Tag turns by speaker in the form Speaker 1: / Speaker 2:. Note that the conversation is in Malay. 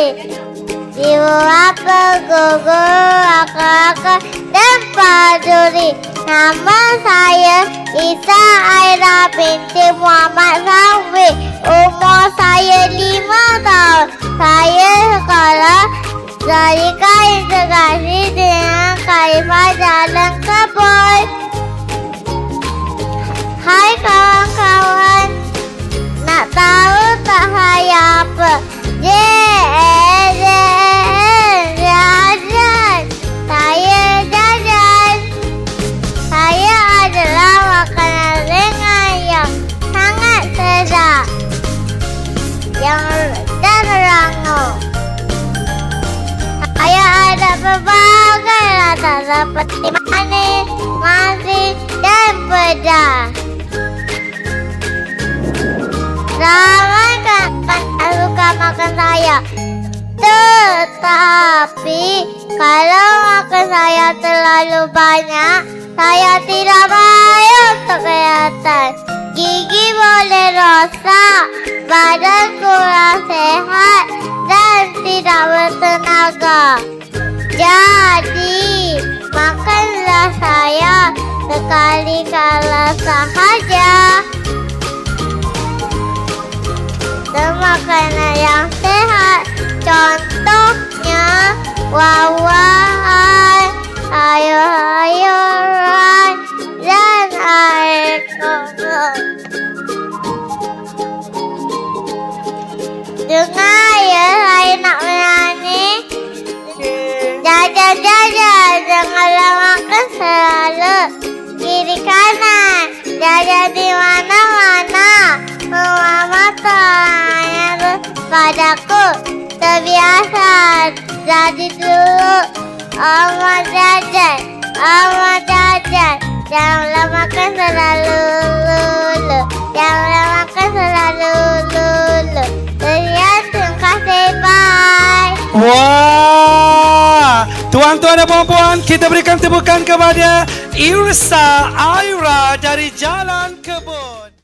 Speaker 1: Ibu bapa, guru, kakak dan paduri. Nama saya Isa Aira binti Muhammad Sawi. Umur saya 5 tahun. Saya sekolah Zalika Integrasi dengan Khalifah Jalan Kebun. Hai kawan-kawan, nak tahu tak saya apa? Jajan. Saya jajan. Saya adalah makanan ringan yang sangat sedap dan rangup. Saya ada berbagai rasa seperti manis, masin dan pedas. Ramai kawan suka makan saya. Tetapi kalau makan saya terlalu banyak, saya tidak baik untuk kesehatan. Gigi boleh rosak, badan kurang sehat dan tidak bertenaga. Jadi, makanlah saya sekali-kala sahaja. Dan makanan yang sehat, contohnya buah-buahan, sayur-sayuran, dan air kolam. Dengar ya, saya nak menyanyi. Jajan-jajan, janganlah makan selalu kiri kanan. Jajan di mana-mana, rumah matanya padaku terbiasa. Jadi dulu Ahmad jajan, janganlah makan selalu lulu, janganlah makan selalu lulu. Terima kasih, bye.
Speaker 2: Wah, tuan-tuan dan puan-puan, kita berikan tepukan kepada Irsa Aira dari Jalan Kebun.